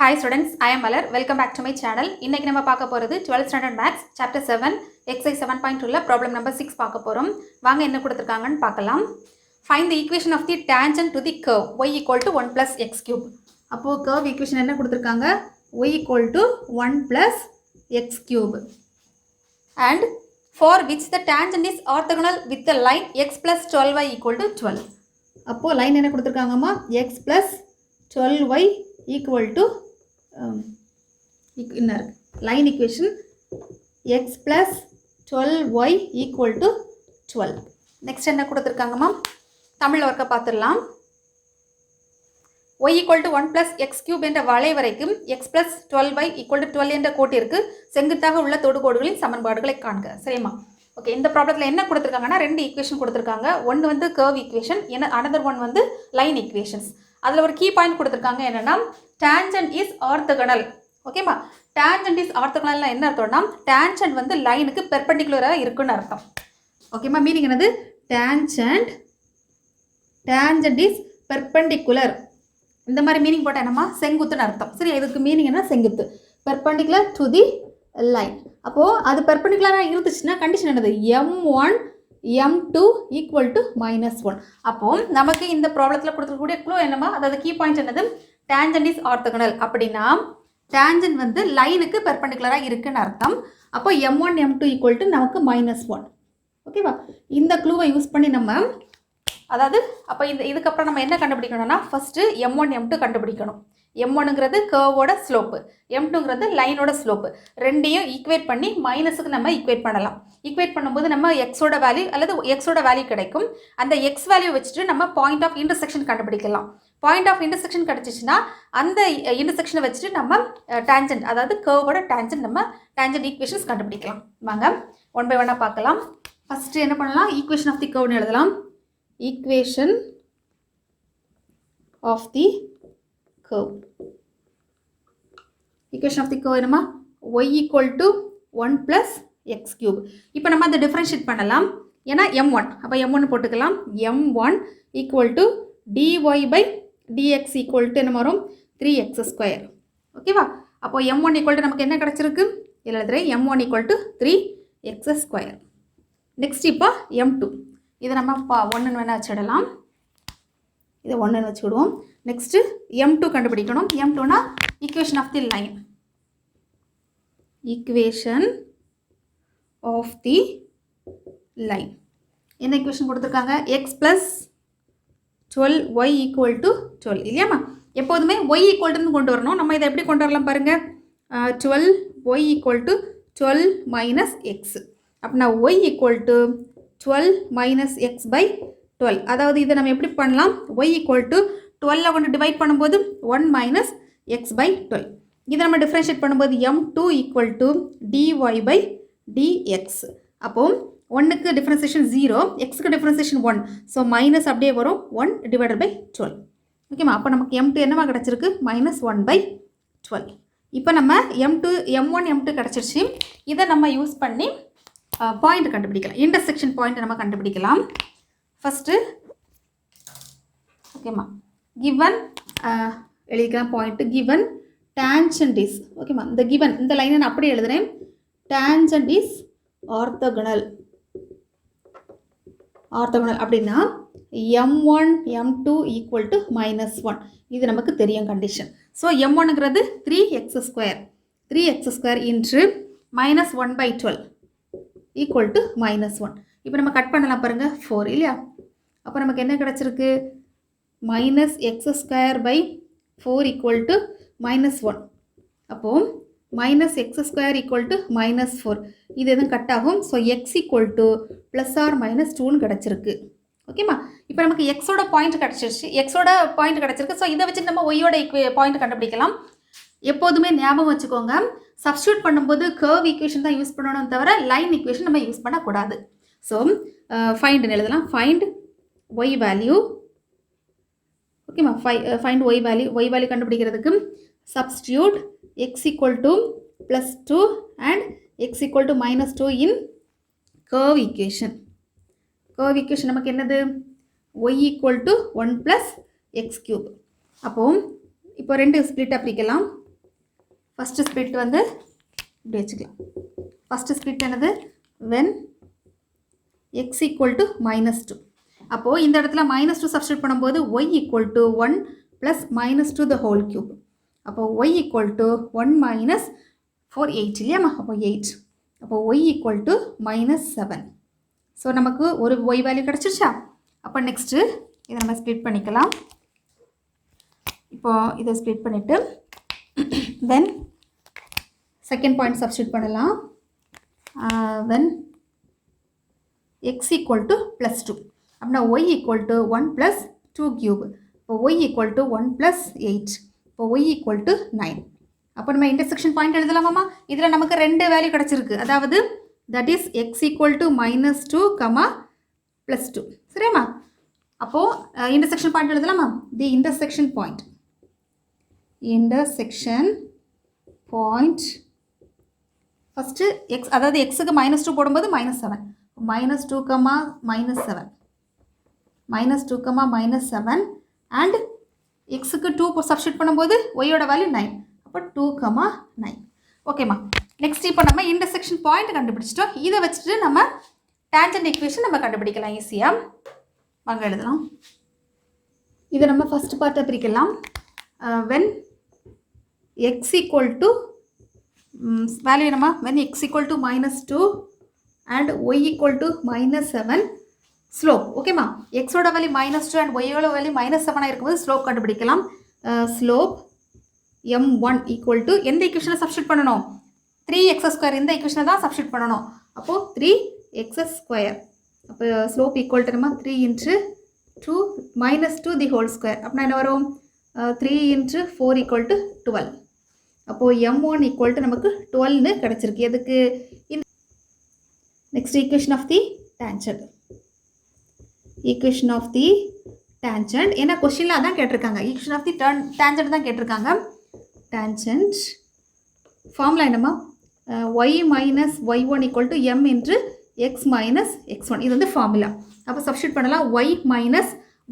Hi students, I am Malar. Welcome back to my channel. இன்னைக்கு நம்ம பார்க்க போறது 12th standard maths Chapter-7 exercise 7.2ல problem number 6 பார்க்க போறோம். வாங்க என்ன கொடுத்திருக்காங்கன்னு பார்க்கலாம். Find the equation of the tangent to the curve y equal to 1 plus x cube. அப்போ curve equation என்ன கொடுத்திருக்காங்க? y equal to 1 plus x cube. And for which the tangent is orthogonal with the line x plus 12y equal to 12. அப்போ line என்ன கொடுத்திருக்காங்கம்மா? x plus 12y equal to line equation x plus 12y equal to 12. next என்ன கொடுத்திருக்காங்கம்மா? தமிழ்ல வர்க்க பார்த்துடலாம். y equal to 1 plus x cube என்ற வளைவரைக்கும் x plus 12y equal to 12 என்ற கோட்டிற்கு செங்குத்தாக உள்ள தொடுகோடுகளின் சமன்பாடுகளை காண்க. சரிமா? ஓகே, இந்த ப்ராப்ளத்தில் என்ன கொடுத்திருக்காங்கன்னா ரெண்டு ஈக்குவேஷன் கொடுத்திருக்காங்க. ஒன்று வந்து கர்வ் ஈக்குவேஷன், அனதர் ஒன் வந்து லைன் ஈக்குவேஷன்ஸ். அதில் ஒரு கீ பாயிண்ட் கொடுத்திருக்காங்க என்னன்னா tangent is orthogonal. ஓகேமா? tangent is orthogonal என்ன அர்த்தம்னா tangent வந்து லைனுக்கு பெர்பெண்டிகுலராக இருக்குன்னு அர்த்தம். ஓகேமா? மீனிங் என்னது? tangent is perpendicular. இந்த மாதிரி மீனிங் போட்டால் என்னமா? செங்குத்துன்னு அர்த்தம். சரி, இதுக்கு மீனிங் என்ன? செங்குத்து, perpendicular to the line. அப்போது அது பெர்பெண்டிகுலராக இருந்துச்சுன்னா கண்டிஷன் என்னது? m1 m2 equal to -1. அப்போது நமக்கு இந்த ப்ராப்ளத்தில் கொடுத்துருக்கக்கூடிய க்ளூ என்னமா? அதாவது கீ பாயிண்ட் என்னது? tangent is orthogonal. அப்படின்னா tangent வந்து லைனுக்கு பெர்பெண்டிகுலராக இருக்குன்னு அர்த்தம். அப்போ m1 m2 equal to நமக்கு -1. ஓகேவா? இந்த க்ளூவை யூஸ் பண்ணி நம்ம அதாவது அப்போ இதுக்கப்புறம் நம்ம என்ன கண்டுபிடிக்கணும்னா ஃபஸ்ட்டு m1 m2 கண்டுபிடிக்கணும். m1ங்கிறது கர்வோட ஸ்லோப்பு, m2ங்கிறது லைனோட ஸ்லோப்பு. ரெண்டையும் ஈக்குவேட் பண்ணி மைனஸுக்கு நம்ம ஈக்குவேட் பண்ணலாம். ஈக்குவேட் பண்ணும்போது நம்ம எக்ஸோட வேல்யூ அல்லது எக்ஸோட வேல்யூ கிடைக்கும். அந்த எக்ஸ் வேல்யூ வச்சுட்டு நம்ம பாயிண்ட் ஆஃப் இன்டர்செக்ஷன் கண்டுபிடிக்கலாம். பாயிண்ட் ஆஃப் இன்டர்செக்ஷன் கிடச்சிச்சின்னா அந்த இன்டர்செக்ஷனை வச்சுட்டு நம்ம டேஞ்சன்ட், அதாவது கர்வோட டேஞ்சன்ட், நம்ம டேஞ்சன்ட் ஈக்குவேஷன்ஸ் கண்டுபிடிக்கலாம். வாங்க ஒன் பை ஒன்னாக பார்க்கலாம். ஃபஸ்ட்டு என்ன பண்ணலாம்? ஈக்குவேஷன் ஆஃப் தி கர்வ்னு எழுதலாம். Equation of the curve. equation of the curve என்னமா? y equal to 1 plus x cube. இப்போ நம்ம அதை டிஃபரன்ஷியேட் பண்ணலாம். ஏன்னா m1, அப்போ m1 போட்டுக்கலாம். m1 equal to dy by dx equal to என்ன வரும்? 3x square. ஓகேவா? அப்போ m1 equal to நமக்கு என்ன கிடச்சிருக்கு? எழுதுறேன். m1 equal to 3x square. Next இப்போ m2, இதை நம்ம 1 வேணா வச்சிடலாம். இதை 1 வச்சுடுவோம். நெக்ஸ்ட்டு m2 கண்டுபிடிக்கணும். m2னா equation of the line. Equation of the line என்ன ஈக்குவேஷன் கொடுத்துருக்காங்க? X plus 12y equal to 12 இல்லையாம்மா? எப்போதுமே y ஈக்குவல்ட்டுன்னு கொண்டு வரணும். நம்ம இதை எப்படி கொண்டு வரலாம் பாருங்கள். 12y equal to 12 minus X. அப்படின்னா y equal to 12 minus X by 12. அதாவது இதை நம்ம எப்படி பண்ணலாம்? y ஈக்குவல் டு 12 கொண்டு டிவைட் பண்ணும்போது 1 மைனஸ் எக்ஸ் பை 12. இதை நம்ம டிஃப்ரென்ஷியேட் பண்ணும்போது m2 equal to dy by dx. அப்போது 1க்கு டிஃப்ரென்சியேஷன் 0, எக்ஸுக்கு டிஃப்ரென்சியேஷன் 1. ஸோ மைனஸ் அப்படியே வரும் 1 டிவைடட் பை 12. ஓகேம்மா? அப்போ நமக்கு m2 என்னவா கிடச்சிருக்கு? -1 பை 12. இப்போ நம்ம m1 m2 கிடச்சிருச்சு. இதை நம்ம யூஸ் பண்ணி பாயிண்ட் கண்டுபிடிக்கலாம். இன்டர்செக்ஷன் பாயிண்ட் நம்ம கண்டுபிடிக்கலாம். ஃபஸ்ட்டு ஓகேம்மா, given எழுதிக்கலாம் பாயிண்ட். given tangent is, ஓகேம்மா, இந்த given இந்த லைனை நான் அப்படியே எழுதுறேன். tangent is orthogonal அப்படின்னா m1 m2 equal to -1. இது நமக்கு தெரியும் கண்டிஷன். ஸோ m1ங்கிறது 3x square into -1 by 12 equal to -1. இப்போ நம்ம கட் பண்ணலாம் பாருங்கள், 4 இல்லையா? அப்போ நமக்கு என்ன கிடச்சிருக்கு? -x square by 4 equal to -1. அப்போது -x square equal to -4. இது எதுவும் கட் ஆகும். ஸோ x equal to +or-2ன்னு கிடச்சிருக்கு. ஓகேம்மா? இப்போ நமக்கு எக்ஸோட பாயிண்ட் கிடச்சிருக்கு. ஸோ இதை வச்சு நம்ம ஒய்யோட பாயிண்ட் கண்டுபிடிக்கலாம். எப்போதுமே ஞாபகம் வச்சுக்கோங்க, சப்ஸ்டியூட் பண்ணும்போது கர்வ் ஈக்குவேஷன் தான் யூஸ் பண்ணணும் தவிர லைன் ஈக்குவேஷன் நம்ம யூஸ் பண்ணக்கூடாது. ஸோ ஃபைண்டுன்னு எழுதலாம். Find y value. ஓகேம்மா? ஃபைண்ட் y வேல்யூ கண்டுபிடிக்கிறதுக்கு substitute x equal to +2 and x equal to -2 in curve equation. Curve equation நமக்கு என்னது? y equal to 1 plus x cube. அப்போது இப்போ ரெண்டு ஸ்ப்ளிட்டாக பிரிக்கலாம். ஃபஸ்ட்டு ஸ்பிட் வந்து இப்படி வச்சுக்கலாம். ஃபஸ்ட்டு ஸ்பிட் என்னது? when x equal to -2. அப்போது இந்த இடத்துல -2 சப்ஸ்டியூட் பண்ணும்போது y equal to 1 plus -2 the whole cube. அப்போது y equal to 1 minus 4 8 இல்லையாம்மா? அப்போ 8. அப்போ y equal to -7. ஸோ நமக்கு ஒரு y வேல்யூ கிடச்சிருச்சா? அப்போ நெக்ஸ்ட்டு இதை நம்ம ஸ்ப்ளிட் பண்ணிக்கலாம். இப்போ இதை ஸ்ப்ளிட் பண்ணிவிட்டு then செகண்ட் பாயிண்ட் சப்ஸ்டியூட் பண்ணலாம். when x equal to +2 அப்படின்னா y equal to 1 plus 2 cube. இப்போ y equal to 1 plus 8. இப்போ y equal to 9. அப்போ நம்ம இன்டர்செக்ஷன் பாயிண்ட் எழுதலாமாம்மா? இதில் நமக்கு ரெண்டு வேல்யூ கிடச்சிருக்கு. அதாவது that is x equal to -2, +2. சரியாம்மா? அப்போது இன்டர்செக்ஷன் பாயிண்ட் எழுதலாமா? தி இன்டர்செக்ஷன் பாயிண்ட் ஃபஸ்ட்டு எக்ஸ், அதாவது எக்ஸுக்கு -2 போடும்போது -7. -2, -7. -2, -7 அண்ட் எக்ஸுக்கு 2 சப்ஸ்டியூட் பண்ணும்போது ஒய்யோட வேல்யூ 9. அப்போ 2, 9. ஓகேம்மா. நெக்ஸ்ட் இப்போ நம்ம இன்டர்செக்ஷன் பாயிண்ட் கண்டுபிடிச்சிட்டோம். இதை வச்சுட்டு நம்ம டேஞ்சன்ட் ஈக்குவேஷன் நம்ம கண்டுபிடிக்கலாம் ஈஸியாக. வாங்க எழுதலாம். இதை நம்ம ஃபஸ்ட் பார்ட்டை பிரிக்கலாம். when x equal to value என்னம்மா? when x equal to -2 and y equal to -7 slope. ஓகேம்மா? எக்ஸோட வேல்யூ -2 அண்ட் ஒய்யோட வேல்யூ -7 இருக்கும்போது ஸ்லோப் கண்டுபிடிக்கலாம். ஸ்லோப் m1 equal to எந்த ஈக்குவேஷனை சப்ஸ்டியூட் பண்ணணும்? 3x². இந்த ஈக்குவேஷனை தான் சப்ஸ்டியூட் பண்ணணும். அப்போது 3x². அப்போ ஸ்லோப் ஈக்குவல் டு நம்ம 3 × 2 -2 தி ஹோல் ஸ்கொயர். அப்படின்னா என்ன வரும்? 3 × 4 equal to 12. அப்போது m1 equal to நமக்கு 12ன்னு கிடச்சிருக்கு. எதுக்கு? Next equation of the tangent. Equation of the tangent ஏன்னா கொஸ்டினில் அதான் கேட்டிருக்காங்க. ஈக்குவேஷன் ஆஃப் தி டேஞ்சன்ட் தான் கேட்டிருக்காங்க. டேஞ்சன்ட் ஃபார்முலா என்னம்மா? y minus y1 equal to m into x minus x1. இது வந்து ஃபார்முலா. அப்போ சப்ஸ்டியூட் பண்ணலாம். y minus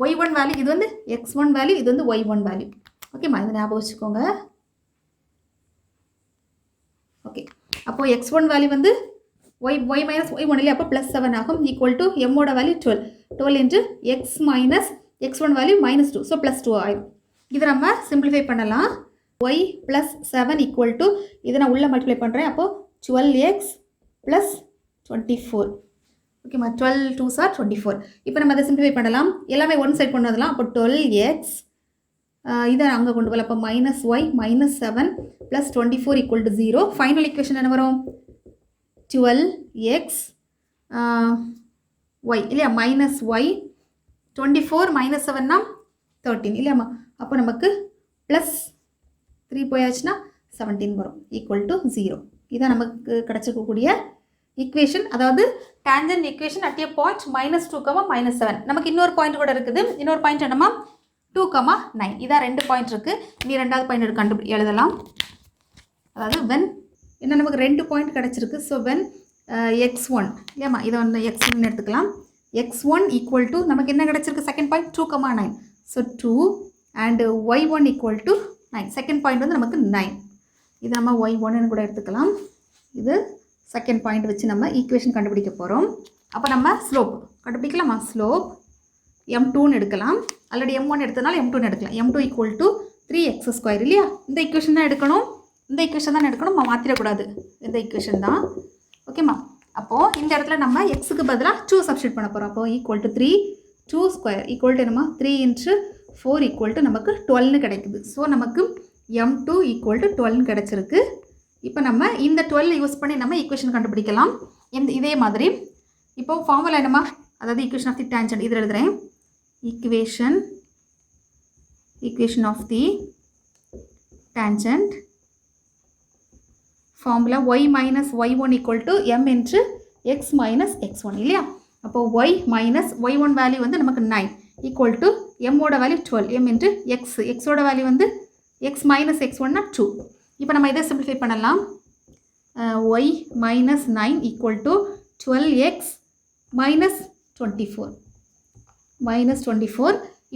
y1 வேல்யூ, இது வந்து x1 வேல்யூ, இது வந்து y1 வேல்யூ. ஓகேம்மா? இதை ஞாபகம் வச்சுக்கோங்க. ஓகே. அப்போது x1 வேல்யூ வந்து y minus y1 இல்லையா? அப்போ +7 ஆகும். ஈக்குவல் டு எம்மோட value 12. 12 into x minus x1 value -2. So +2 ஆயிடும். இதை நம்ம சிம்பிளிஃபை பண்ணலாம். y plus 7 equal to இதை நான் உள்ளே மல்டிப்ளை பண்ணுறேன். அப்போது 12x plus 24. ஓகேம்மா? 12 2s are 24. இப்போ நம்ம அதை சிம்பிளிஃபை பண்ணலாம். எல்லாமே ஒன் சைட் கொண்டு வரலாம். அப்போ 12x இதை அங்கே கொண்டு வரலாம். அப்போ -y -7 plus 24 equal to 0. Final equation என்ன வரும்? 12x y இல்லையா? -y 24 -7னா 13 இல்லையாம்மா? அப்போ நமக்கு +3 போயாச்சுன்னா 17 வரும். Equal to 0. இதான் நமக்கு கிடச்சிருக்கக்கூடிய ஈக்குவேஷன். அதாவது tangent equation at A point -2, -7. நமக்கு இன்னொரு பாயிண்ட் கூட இருக்குது. இன்னொரு பாயிண்ட் என்னம்மா? 2, 9. இதான் 2 பாயிண்ட் இருக்குது. இனி ரெண்டாவது பாயிண்ட் எழுதலாம். அதாவது when என்ன நமக்கு 2 பாயிண்ட் கிடச்சிருக்கு. ஸோ when x1 இல்லையாம்மா? இதை வந்து x1 எடுத்துக்கலாம். x1 equal to நமக்கு என்ன கிடச்சிருக்கு? Second point 2, 9. So 2 and y1 equal to 9. Second point வந்து நமக்கு 9. இது நம்ம y1 கூட எடுத்துக்கலாம். இது செகண்ட் பாயிண்ட் வச்சு நம்ம ஈக்குவேஷன் கண்டுபிடிக்க போகிறோம். அப்போ நம்ம ஸ்லோப் கண்டுபிடிக்கலாமா? ஸ்லோப் m2ன்னு எடுக்கலாம். ஆல்ரெடி m1 எடுத்ததுனால m2ன்னு எடுக்கலாம். m2 equal to 3x² இல்லையா? இந்த ஈக்குவேஷன் தான் எடுக்கணும். இந்த ஈக்குவேஷன் தான் எடுக்கணும். நம்ம மாற்றிடக்கூடாது. இந்த ஈக்குவேஷன் தான். ஓகேம்மா? அப்போது இந்த இடத்துல நம்ம எக்ஸுக்கு பதிலாக 2 சப்ஸ்டியூட் பண்ண போகிறோம். அப்போது ஈக்குவல் டு 3 2² ஈக்குவல் டு என்னம்மா? 3 × 4 ஈக்குவல் டு நமக்கு 12ன்னு கிடைக்குது. ஸோ நமக்கு m2 ஈக்குவல் டு 12ன்னு கிடச்சிருக்கு. இப்போ நம்ம இந்த 12 யூஸ் பண்ணி நம்ம ஈக்குவேஷன் கண்டுபிடிக்கலாம். இதே மாதிரி இப்போ ஃபார்முலா என்னம்மா? அதாவது ஈக்குவேஷன் ஆஃப் தி டேஞ்சன்ட் இதில் எழுதுகிறேன். Equation of the tangent formula y minus y1 equal to m into x minus x1 இல்லையா? அப்போது y minus y1 வேல்யூ வந்து நமக்கு 9 ஈக்குவல் டு எம்மோட வேல்யூ 12 m into எக்ஸோட வேல்யூ வந்து x minus x1னா 2. இப்போ நம்ம இதை சிம்பிளிஃபை பண்ணலாம். y minus 9 equal to 12x minus 24.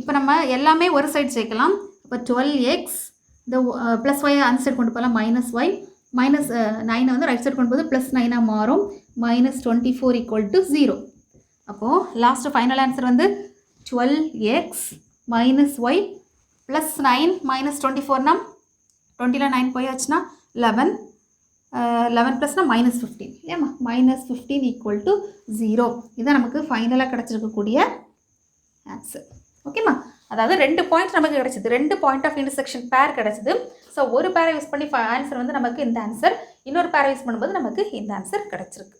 இப்போ நம்ம எல்லாமே ஒரு சைடு சேர்க்கலாம். அப்போ 12x இந்த ப்ளஸ் ஒய் அந்த சைடு கொண்டு போகலாம் மைனஸ் ஒய் மைனஸ் 9 வந்து ரைட் சைடு கொண்டு போது ப்ளஸ் 9 மாறும் -24 = 0. அப்போது லாஸ்ட்டு ஃபைனல் ஆன்சர் வந்து 12x - y ப்ளஸ் 9 -24னா 20ல் 9 போயாச்சுன்னா 11 11 ப்ளஸ்னா -15 ஏமா -15 = 0. இதான் நமக்கு ஃபைனலாக கிடச்சிருக்கக்கூடிய ஆன்சர். ஓகேம்மா, அதாவது 2 பாயிண்ட்ஸ் நமக்கு கிடச்சிது, 2 பாயிண்ட் ஆஃப் இன்டர்செக்ஷன் பேர் கிடச்சிது. ஸோ ஒரு பேரை யூஸ் பண்ணி ஆன்சர் வந்து நமக்கு இந்த ஆன்சர், இன்னொரு பேரை யூஸ் பண்ணும்போது நமக்கு இந்த ஆன்சர் கிடச்சிருக்கு.